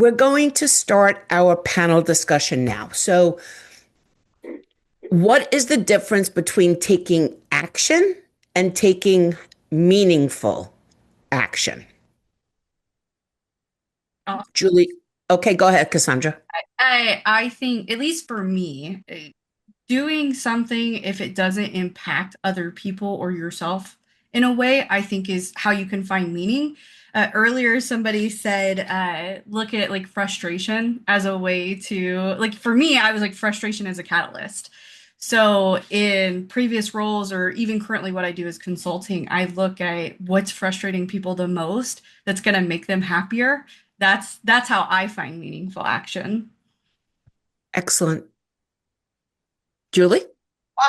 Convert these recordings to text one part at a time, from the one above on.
we're going to start our panel discussion now. So, what is the difference between taking action and taking meaningful action? Oh, Julie, okay, go ahead, Cassandra. I think, at least for me, doing something if it doesn't impact other people or yourself in a way, I think is how you can find meaning. Earlier, somebody said, look at like frustration as a way to, like, for me, I was like frustration as a catalyst. So, in previous roles, or even currently, what I do is consulting, I look at what's frustrating people the most that's going to make them happier. That's how I find meaningful action. Excellent. Julie?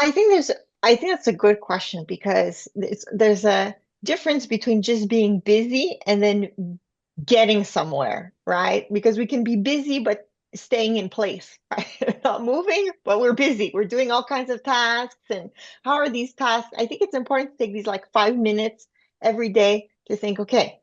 I think I think that's a good question because there's a difference between just being busy and then getting somewhere, right? Because we can be busy but staying in place, right? Not moving, but we're busy. We're doing all kinds of tasks. And how are these tasks? I think it's important to take these like 5 minutes every day to think, okay,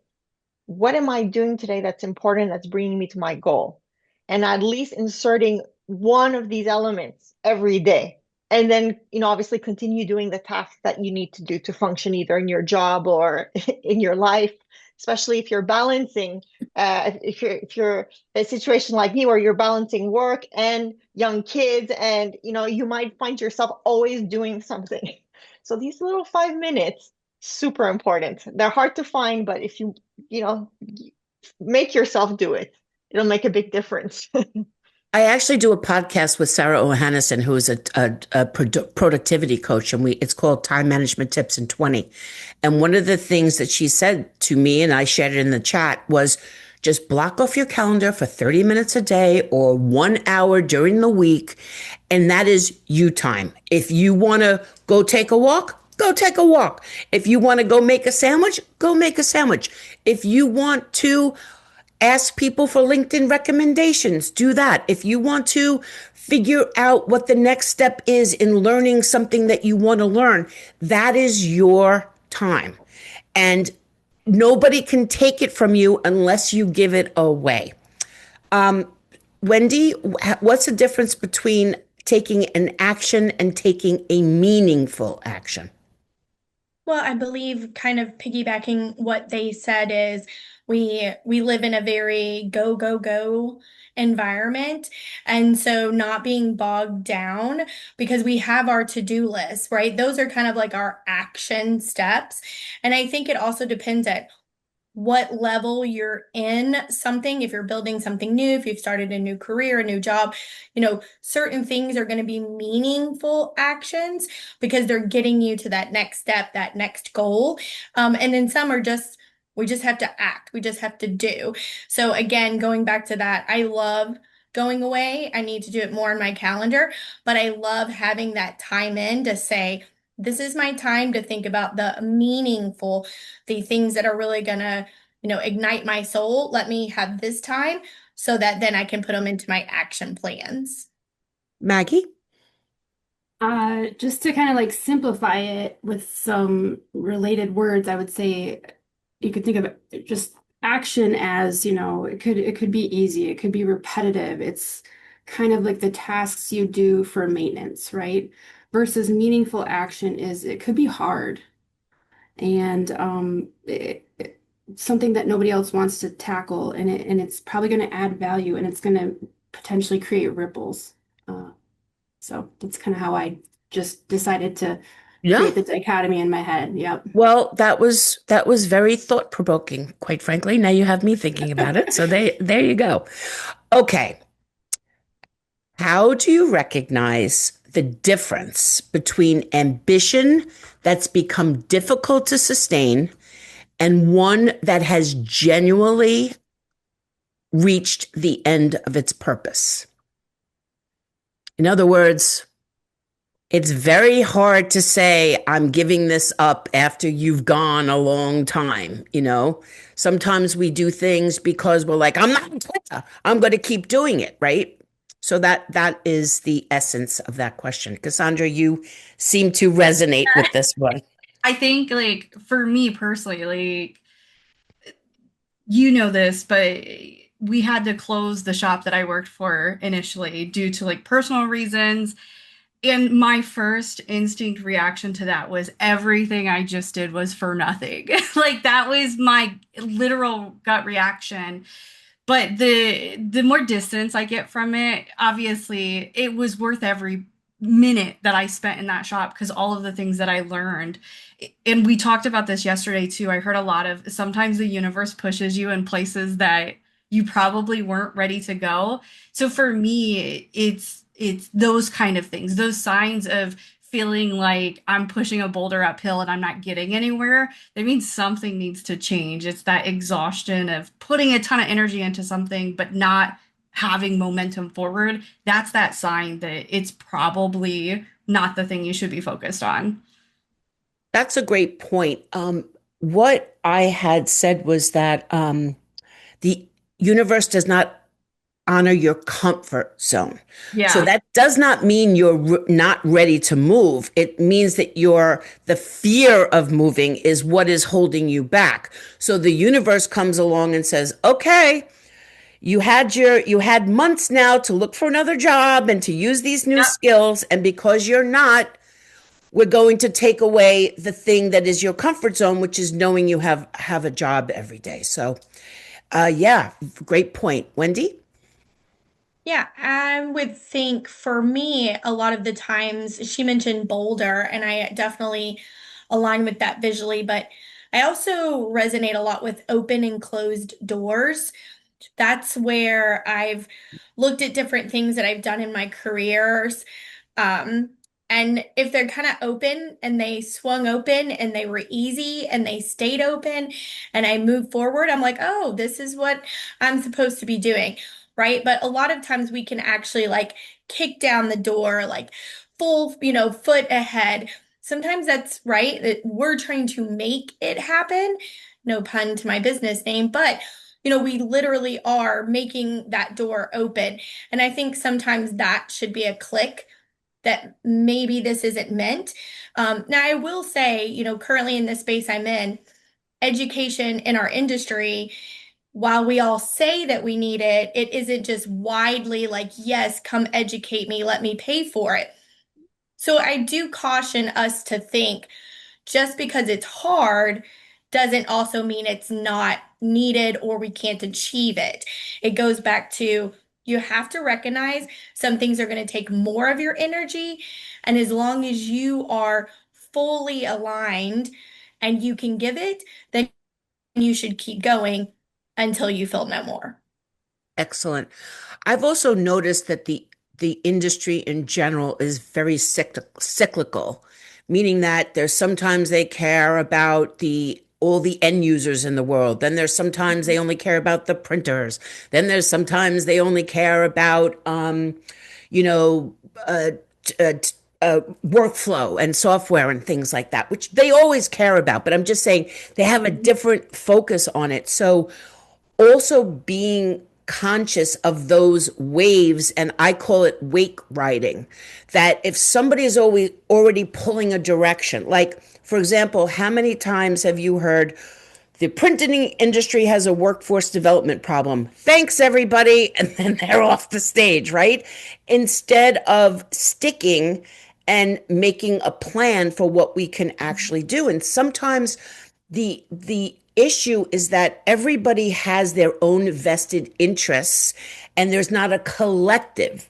what am I doing today that's important, that's bringing me to my goal? And at least inserting one of these elements every day. And then, obviously continue doing the tasks that you need to do to function either in your job or in your life, especially if you're balancing, if you're a situation like me where you're balancing work and young kids and, you might find yourself always doing something. So these little 5 minutes, super important. They're hard to find, but if you know, make yourself do it. It'll make a big difference. I actually do a podcast with Sarah Ohannison, who is a productivity coach, and it's called Time Management Tips in 20. And one of the things that she said to me, and I shared it in the chat, was just block off your calendar for 30 minutes a day or 1 hour during the week. And that is you time. If you want to go take a walk, go take a walk. If you want to go make a sandwich, go make a sandwich. If you want to ask people for LinkedIn recommendations, do that. If you want to figure out what the next step is in learning something that you want to learn, that is your time. And nobody can take it from you unless you give it away. Wendy, what's the difference between taking an action and taking a meaningful action? Well, I believe kind of piggybacking what they said is we live in a very go go go environment, and so not being bogged down because we have our to-do list, right? Those are kind of like our action steps. And I think it also depends at what level you're in something. If you're building something new, if you've started a new career, a new job, certain things are going to be meaningful actions because they're getting you to that next step, that next goal. And then some are just, we just have to act, we just have to do. So again, going back to that, I love going away. I need to do it more in my calendar, but I love having that time in to say, this is my time to think about the meaningful, the things that are really gonna, ignite my soul. Let me have this time so that then I can put them into my action plans. Maggie? Just to kind of like simplify it with some related words, I would say you could think of it just action as, it could be easy, it could be repetitive. It's kind of like the tasks you do for maintenance, right? Versus meaningful action is it could be hard and something that nobody else wants to tackle, and it's probably going to add value and it's going to potentially create ripples. Uh, so that's kind of how I just decided to Yeah. create the dichotomy in my head. Yep. Well, that was very thought provoking, quite frankly. Now you have me thinking about it. So there you go. Okay. How do you recognize the difference between ambition that's become difficult to sustain and one that has genuinely reached the end of its purpose? In other words, it's very hard to say, I'm giving this up after you've gone a long time. Sometimes we do things because we're like, I'm not, I'm going to keep doing it. Right. So that is the essence of that question. Cassandra, you seem to resonate with this one. I think, like, for me personally, like, you know this, but we had to close the shop that I worked for initially due to like personal reasons. And my first instinct reaction to that was everything I just did was for nothing. Like that was my literal gut reaction. But the more distance I get from it, obviously it was worth every minute that I spent in that shop because all of the things that I learned. And we talked about this yesterday too. I heard a lot of sometimes the universe pushes you in places that you probably weren't ready to go. So for me, it's those kind of things, those signs of feeling like I'm pushing a boulder uphill and I'm not getting anywhere. That means something needs to change. It's that exhaustion of putting a ton of energy into something but not having momentum forward. That's that sign that it's probably not the thing you should be focused on. That's a great point. What I had said was that the universe does not honor your comfort zone. So Yeah. that does not mean you're not ready to move. It means that the fear of moving is what is holding you back. So the universe comes along and says, okay, you had months now to look for another job and to use these new Yep. skills. And because you're not, we're going to take away the thing that is your comfort zone, which is knowing you have a job every day. So yeah, great point. Wendy? Yeah, I would think for me, a lot of the times she mentioned Boulder, and I definitely align with that visually, but I also resonate a lot with open and closed doors. That's where I've looked at different things that I've done in my careers. Um, and if they're kind of open and they swung open and they were easy and they stayed open and I moved forward, I'm like, oh, this is what I'm supposed to be doing. Right. But a lot of times we can actually like kick down the door, like full, foot ahead. Sometimes that's right that we're trying to make it happen. No pun to my business name, but we literally are making that door open. And I think sometimes that should be a click that maybe this isn't meant. Now, I will say, currently in the space I'm in, education in our industry, while we all say that we need it, it isn't just widely like, yes, come educate me, let me pay for it. So I do caution us to think just because it's hard doesn't also mean it's not needed or we can't achieve it. It goes back to you have to recognize some things are going to take more of your energy. And as long as you are fully aligned and you can give it, then you should keep going until you feel no more. Excellent. I've also noticed that the industry in general is very cyclical, meaning that there's sometimes they care about the all the end users in the world. Then there's sometimes they only care about the printers. Then there's sometimes they only care about you know, uh, uh, workflow and software and things like that, which they always care about. But I'm just saying they have a Mhm. different focus on it. So also being conscious of those waves, and I call it wake riding, that if somebody is already pulling a direction, like for example, how many times have you heard the printing industry has a workforce development problem, thanks everybody, and then they're off the stage, right? Instead of sticking and making a plan for what we can actually do. And sometimes the issue is that everybody has their own vested interests and there's not a collective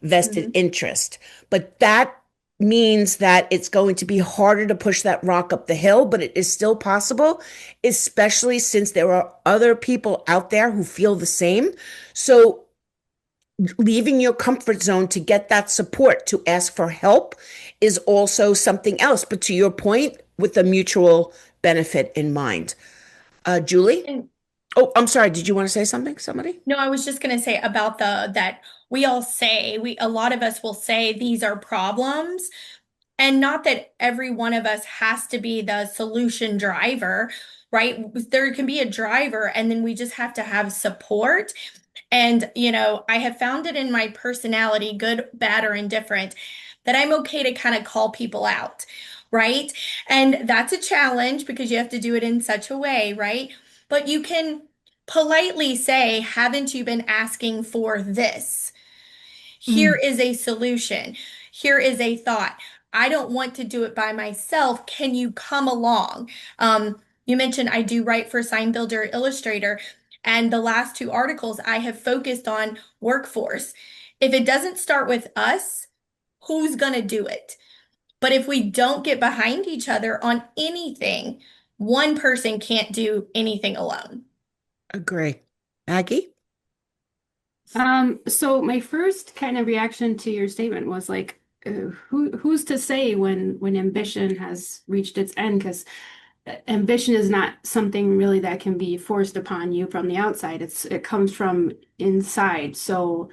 vested Mhm. interest. But that means that it's going to be harder to push that rock up the hill, but it is still possible, especially since there are other people out there who feel the same. So leaving your comfort zone to get that support, to ask for help, is also something else. But to your point, with the mutual benefit in mind. Julie? And Oh, I'm sorry. Did you want to say something? Somebody? no, I was just going to say about the that we all say we a lot of us will say these are problems. And not that every one of us has to be the solution driver, right? There can be a driver, and then we just have to have support. And, I have found it in my personality, good, bad, or indifferent, that I'm okay to kind of call people out, right? And that's a challenge because you have to do it in such a way, right? But you can politely say, haven't you been asking for this? Here Mm. is a solution. Here is a thought. I don't want to do it by myself. Can you come along? You mentioned I do write for Sign Builder Illustrator, and the last two articles I have focused on workforce. If it doesn't start with us, who's going to do it? But if we don't get behind each other on anything, one person can't do anything alone. Agree. Maggie? So my first kind of reaction to your statement was like, who's to say when ambition has reached its end? Because ambition is not something really that can be forced upon you from the outside. It comes from inside. So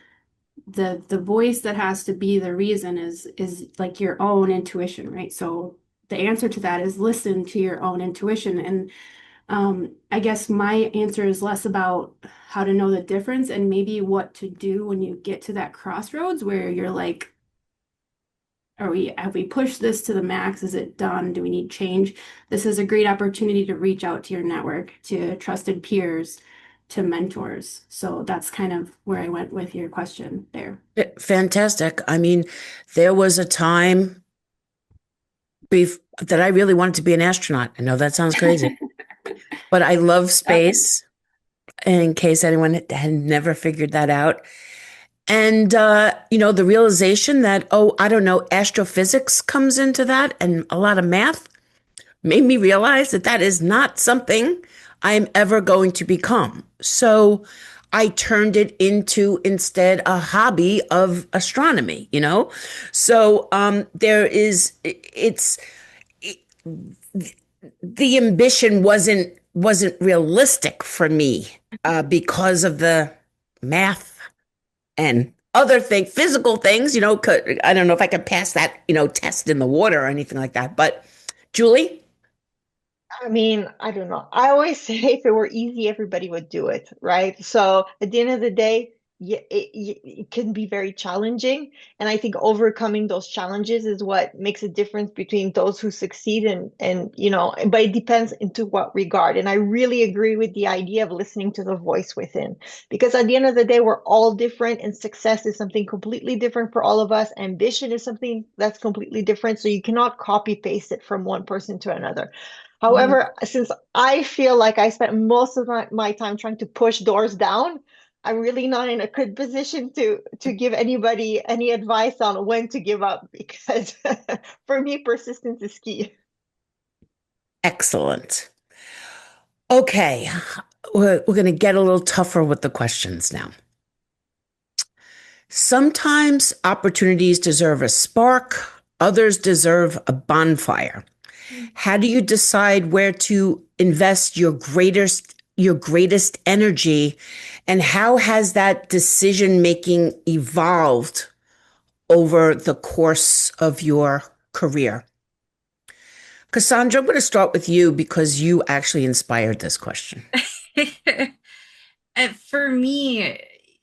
the voice that has to be the reason is like your own intuition, right? So the answer to that is listen to your own intuition. And I guess my answer is less about how to know the difference and maybe what to do when you get to that crossroads where you're like, have we pushed this to the max? Is it done? Do we need change? This is a great opportunity to reach out to your network, to trusted peers, to mentors. So that's kind of where I went with your question there. Fantastic. I mean, there was a time that I really wanted to be an astronaut. I know that sounds crazy, but I love space, in case anyone had never figured that out. And, the realization that, oh, I don't know, astrophysics comes into that and a lot of math made me realize that that is not something I'm ever going to become. So I turned it into instead a hobby of astronomy. So the ambition wasn't realistic for me because of the math and other things, physical things. I don't know if I could pass that test in the water or anything like that. But Julie? I mean, I don't know. I always say if it were easy, everybody would do it, right? So at the end of the day, yeah, it can be very challenging. And I think overcoming those challenges is what makes a difference between those who succeed but it depends into what regard. And I really agree with the idea of listening to the voice within, because at the end of the day, we're all different and success is something completely different for all of us. Ambition is something that's completely different. So you cannot copy paste it from one person to another. However, since I feel like I spent most of my time trying to push doors down, I'm really not in a good position to give anybody any advice on when to give up because for me, persistence is key. Excellent. Okay, we're going to get a little tougher with the questions now. Sometimes opportunities deserve a spark, others deserve a bonfire. How do you decide where to invest your greatest energy, and how has that decision making evolved over the course of your career? Kasandra, I'm going to start with you because you actually inspired this question. For me,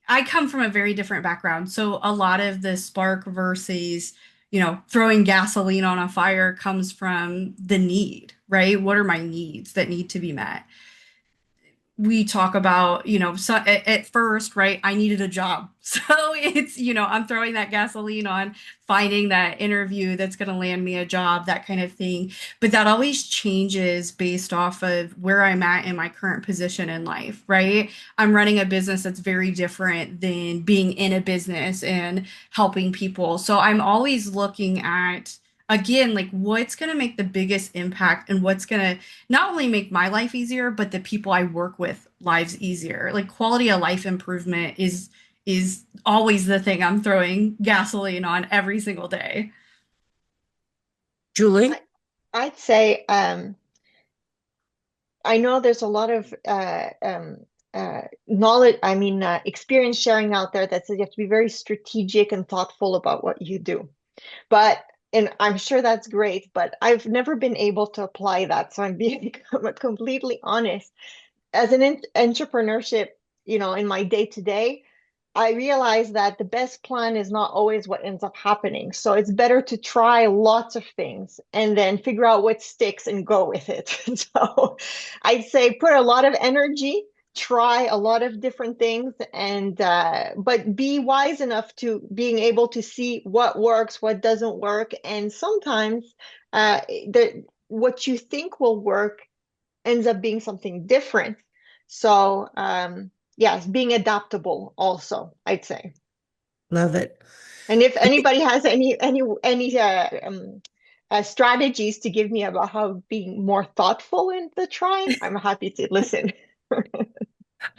I come from a very different background. So a lot of the spark versus, throwing gasoline on a fire comes from the need, right? What are my needs that need to be met? We talk about, so at first, right, I needed a job. So it's, I'm throwing that gasoline on finding that interview that's going to land me a job, that kind of thing. But that always changes based off of where I'm at in my current position in life, right? I'm running a business that's very different than being in a business and helping people. So I'm always looking at, again, like what's going to make the biggest impact and what's going to not only make my life easier, but the people I work with lives easier. Like quality of life improvement is always the thing I'm throwing gasoline on every single day. Julie? I'd say I know there's a lot of knowledge, experience sharing out there that says you have to be very strategic and thoughtful about what you do. And I'm sure that's great, but I've never been able to apply that. So I'm being completely honest. As an entrepreneurship, in my day to day, I realize that the best plan is not always what ends up happening. So it's better to try lots of things and then figure out what sticks and go with it. So I'd say put a lot of energy try a lot of different things, and but be wise enough to being able to see what works, what doesn't work, and sometimes what you think will work ends up being something different. So yes, being adaptable also, I'd say. Love it. And if anybody has any strategies to give me about how being more thoughtful in the trying, I'm happy to listen.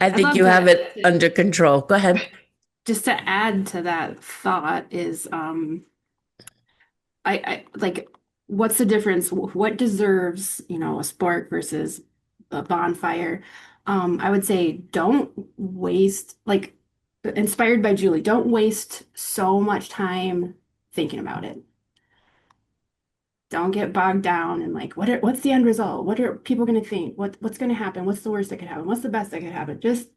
I I'd think love you have it to under control. Go ahead. just to add to that thought is I like what's the difference? What deserves, a spark versus a bonfire? I would say don't waste, like inspired by Julie, don't waste so much time thinking about it. Don't get bogged down and like what's the end result? What are people going to think? What's going to happen? What's the worst that could happen? What's the best that could happen? Just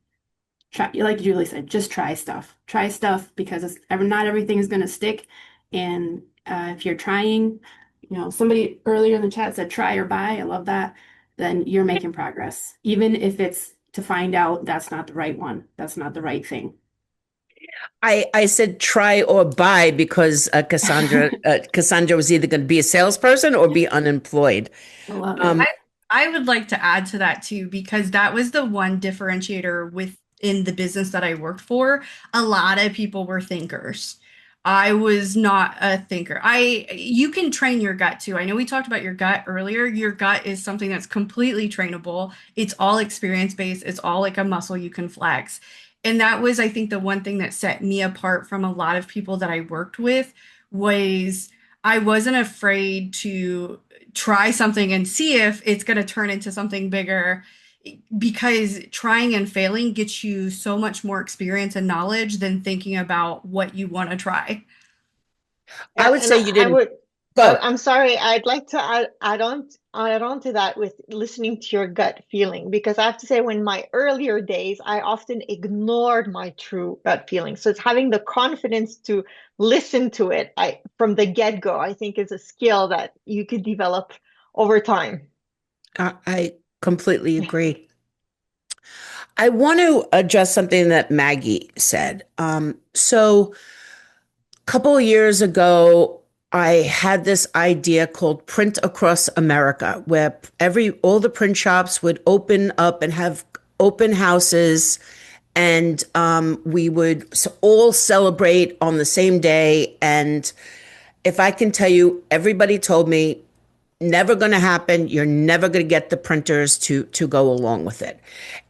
try, like Julie said, just try stuff. Try stuff because not everything is going to stick. And if you're trying, somebody earlier in the chat said try or buy. I love that. Then you're making progress, even if it's to find out that's not the right one. That's not the right thing. I said try or buy because Kasandra was either going to be a salesperson or be unemployed. I love Um, it. I would like to add to that too, because that was the one differentiator within the business that I worked for. A lot of people were thinkers. I was not a thinker. You can train your gut too. I know we talked about your gut earlier. Your gut is something that's completely trainable. It's all experience based. It's all like a muscle you can flex. And that was, I think, the one thing that set me apart from a lot of people that I worked with was I wasn't afraid to try something and see if it's going to turn into something bigger, because trying and failing gets you so much more experience and knowledge than thinking about what you want to try. I Yeah, would and say you I didn't would. go. I'm sorry. I'd like to add on to that with listening to your gut feeling, because I have to say, when my earlier days, I often ignored my true gut feeling. So it's having the confidence to listen to it. From the get-go, I think is a skill that you could develop over time. I completely agree. I want to address something that Maggie said. So a couple of years ago, I had this idea called Print Across America, where all the print shops would open up and have open houses, and we would all celebrate on the same day. And if I can tell you, everybody told me never going to happen. You're never going to get the printers to go along with it.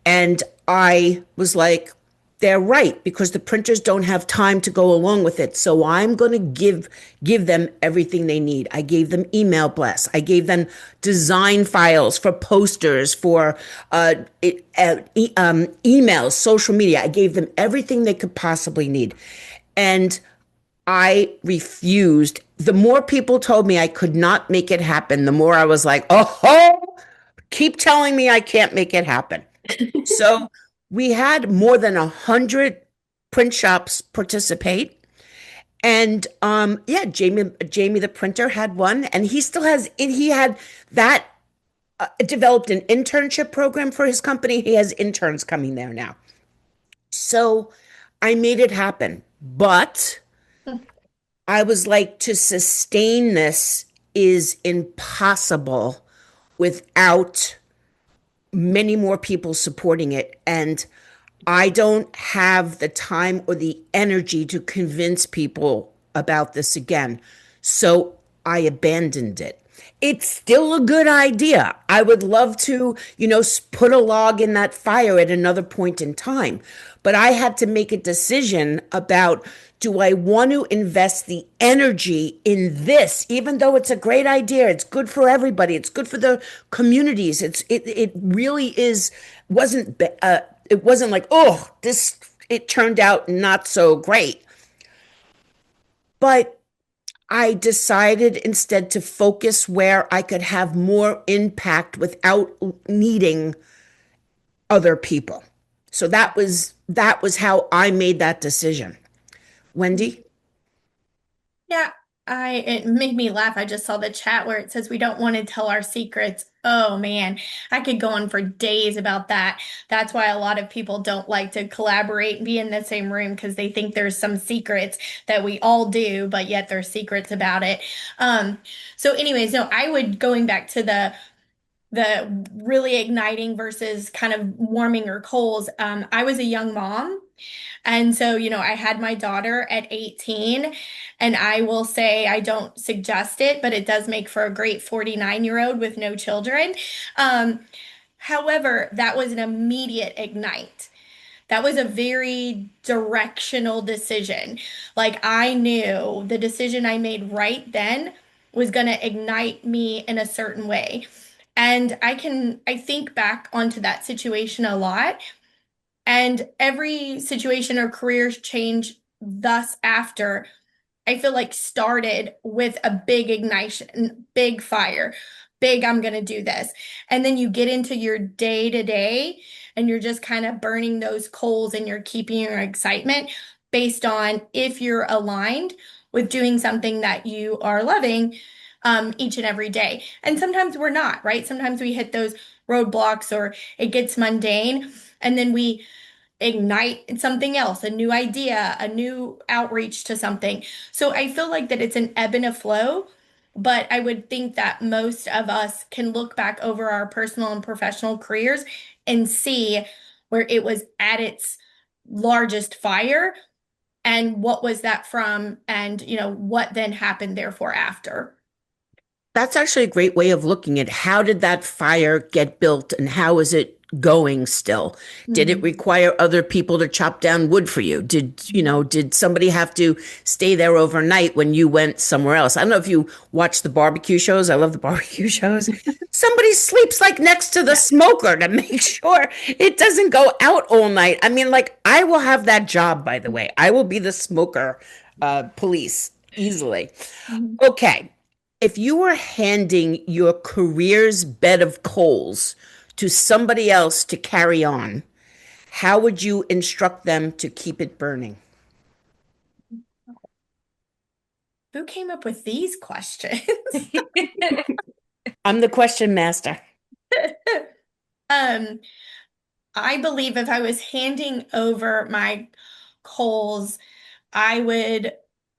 And I was like, they're right, because the printers don't have time to go along with it. So I'm going to give them everything they need. I gave them email blasts. I gave them design files for posters, for emails, social media. I gave them everything they could possibly need. And I refused. The more people told me I could not make it happen, the more I was like, oh, keep telling me I can't make it happen. So we had more than 100 print shops participate. And yeah, Jamie the printer had one, and he still has it. He had that developed an internship program for his company. He has interns coming there now. So I made it happen. But I was like, to sustain this is impossible without many more people supporting it. And I don't have the time or the energy to convince people about this again. So I abandoned it. It's still a good idea. I would love to, put a log in that fire at another point in time. But I had to make a decision about, do I want to invest the energy in this, even though it's a great idea, it's good for everybody, it's good for the communities. It really wasn't it wasn't like, oh, it turned out not so great. But I decided instead to focus where I could have more impact without needing other people. So that was how I made that decision. Wendy? Yeah, it made me laugh. I just saw the chat where it says we don't want to tell our secrets Oh man, I could go on for days about that. That's why a lot of people don't like to collaborate and be in the same room because they think there's some secrets that we all do, but yet there's secrets about it. Um, so anyways, no, I would going back to the really igniting versus kind of warming or coals. I was a young mom. And so, I had my daughter at 18, and I will say I don't suggest it, but it does make for a great 49-year-old with no children. Um, However, that was an immediate ignite. That was a very directional decision. Like I knew the decision I made right then was going to ignite me in a certain way. And I think back onto that situation a lot. And every situation or career change thus after, I feel like started with a big ignition, big fire, big, I'm going to do this. And then you get into your day to day and you're just kind of burning those coals and you're keeping your excitement based on if you're aligned with doing something that you are loving each and every day. And sometimes we're not, right? Sometimes we hit those roadblocks or it gets mundane. And then we ignite something else, a new idea, a new outreach to something. So I feel like that it's an ebb and a flow, but I would think that most of us can look back over our personal and professional careers and see where it was at its largest fire and what was that from and what then happened therefore after. That's actually a great way of looking at how did that fire get built and how is it going still? Did it Mhm. require other people to chop down wood for you? Did somebody have to stay there overnight when you went somewhere else? I don't know if you watch the barbecue shows. I love the barbecue shows. Somebody sleeps like next to the Yeah. smoker to make sure it doesn't go out all night. I mean, like I will have that job, by the way. I will be the smoker police easily. Mhm. Okay. If you were handing your career's bed of coals to somebody else to carry on, how would you instruct them to keep it burning? Who came up with these questions? I'm the question master. Um, I believe if I was handing over my coals, I would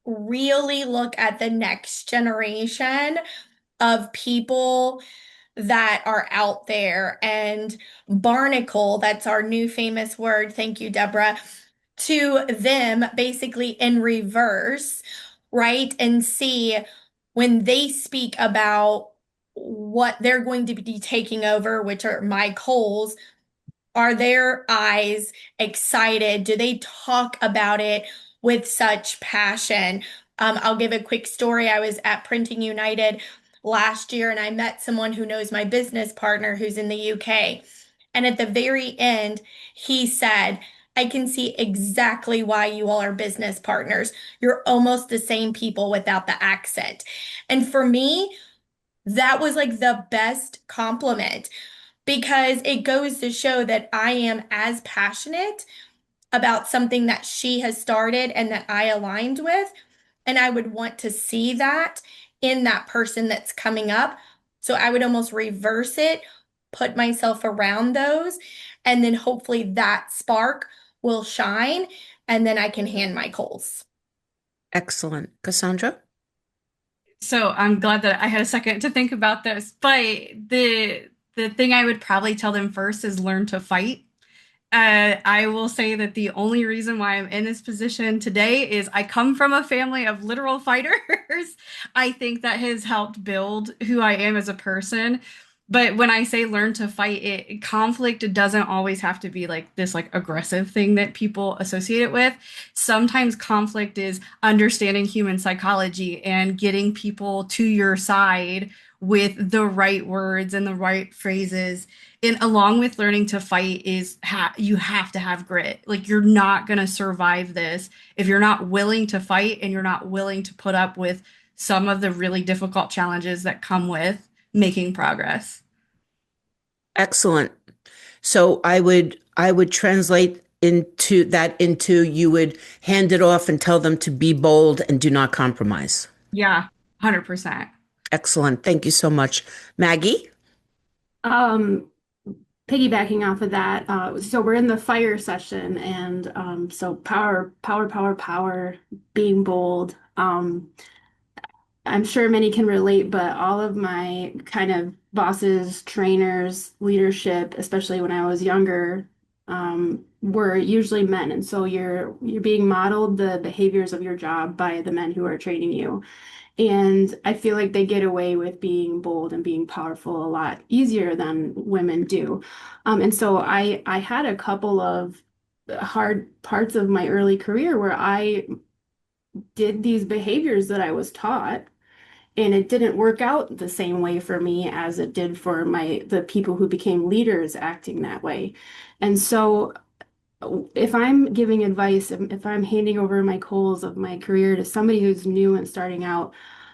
really look at the next generation of people that are out there and barnacle, that's our new famous word. Thank you, Deborah. To them, basically in reverse, right? And see when they speak about what they're going to be taking over, which are my coals, are their eyes excited? Do they talk about it with such passion? I'll give a quick story. I was at Printing United last year and I met someone who knows my business partner who's in the UK. And at the very end, he said, I can see exactly why you all are business partners. You're almost the same people without the accent. And for me, that was like the best compliment because it goes to show that I am as passionate about something that she has started and that I aligned with. And I would want to see that in that person that's coming up. So I would almost reverse it, put myself around those, and then hopefully that spark will shine and then I can hand my coals. Excellent. Cassandra? So I'm glad that I had a second to think about this. But the thing I would probably tell them first is learn to fight. I will say that the only reason why I'm in this position today is I come from a family of literal fighters. I think that has helped build who I am as a person. But when I say learn to fight, conflict doesn't always have to be like this like aggressive thing that people associate it with. Sometimes conflict is understanding human psychology and getting people to your side with the right words and the right phrases. And along with learning to fight is you have to have grit. Like you're not going to survive this if you're not willing to fight and you're not willing to put up with some of the really difficult challenges that come with making progress. Excellent. So I would translate into you would hand it off and tell them to be bold and do not compromise. Yeah, 100%. Excellent. Thank you so much. Maggie? Um, Piggybacking off of that, so we're in the fire session, and so power, power, power, power, being bold. I'm sure many can relate, but all of my kind of bosses, trainers, leadership, especially when I was younger, were usually men. And so you're being modeled the behaviors of your job by the men who are training you. And I feel like they get away with being bold and being powerful a lot easier than women do. And so I had a couple of hard parts of my early career where I did these behaviors that I was taught, and it didn't work out the same way for me as it did for the people who became leaders acting that way. And so if I'm giving advice, if I'm handing over my coals of my career to somebody who's new and starting out,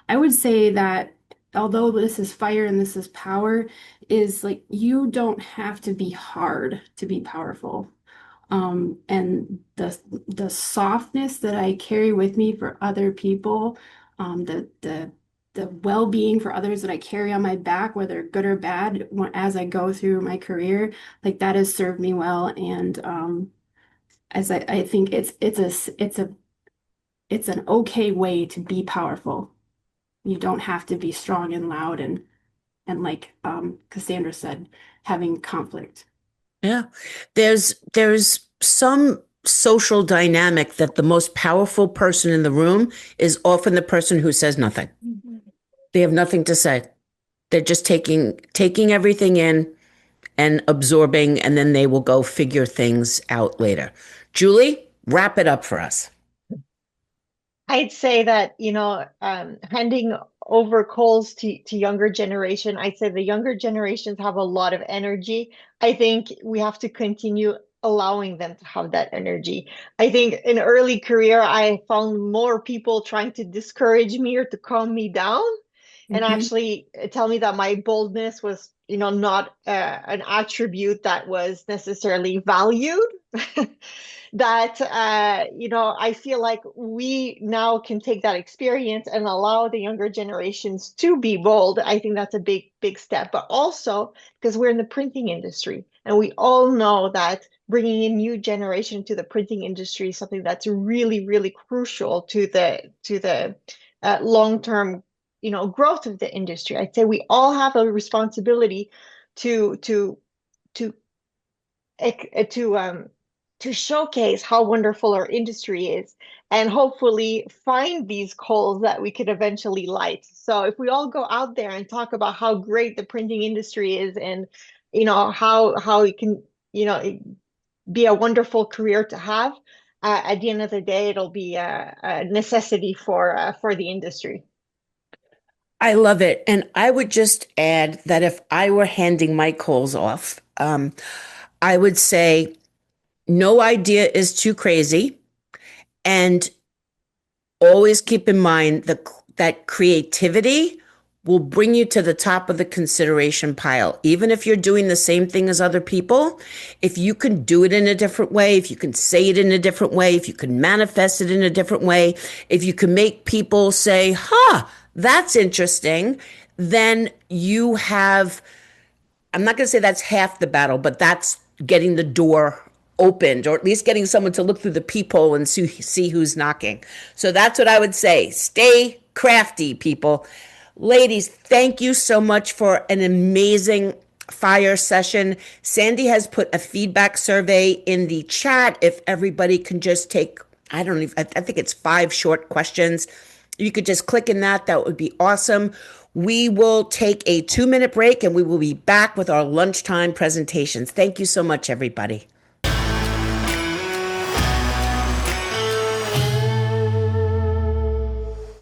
I would say that although this is fire and this is power, is like you don't have to be hard to be powerful. And the softness that I carry with me for other people, the well-being for others that I carry on my back, whether good or bad, as I go through my career, like that has served me well. And as I think it's an okay way to be powerful. You don't have to be strong and loud and like Kasandra said, having conflict. Yeah. There's some social dynamic that the most powerful person in the room is often the person who says nothing. They have nothing to say. They're just taking everything in and absorbing, and then they will go figure things out later. Julie, wrap it up for us. I'd say that, handing over coals to younger generation, I'd say the younger generations have a lot of energy. I think we have to continue allowing them to have that energy. I think in early career, I found more people trying to discourage me or to calm me down and Mhm. actually tell me that my boldness was, not an attribute that was necessarily valued. That I feel like we now can take that experience and allow the younger generations to be bold. I think that's a big step, but also because we're in the printing industry and we all know that bringing in new generation to the printing industry is something that's really crucial to the long-term growth of the industry. I'd say we all have a responsibility to to to to showcase how wonderful our industry is and hopefully find these coals that we could eventually light. So if we all go out there and talk about how great the printing industry is and how it can be a wonderful career to have, at the end of the day it'll be a necessity for the industry. I love it. And I would just add that if I were handing my coals off, I would say no idea is too crazy. And always keep in mind that creativity will bring you to the top of the consideration pile. Even if you're doing the same thing as other people, if you can do it in a different way, if you can say it in a different way, if you can manifest it in a different way, if you can make people say, huh, that's interesting, then you have, I'm not going to say that's half the battle, but that's getting the door opened, or at least getting someone to look through the peephole and see who's knocking. So that's what I would say. Stay crafty, people. Ladies, thank you so much for an amazing fire session. Sandy has put a feedback survey in the chat. If everybody can just take, I don't even, I think it's 5 short questions. You could just click in that would be awesome. We will take a 2-minute break and we will be back with our lunchtime presentations. Thank you so much, everybody.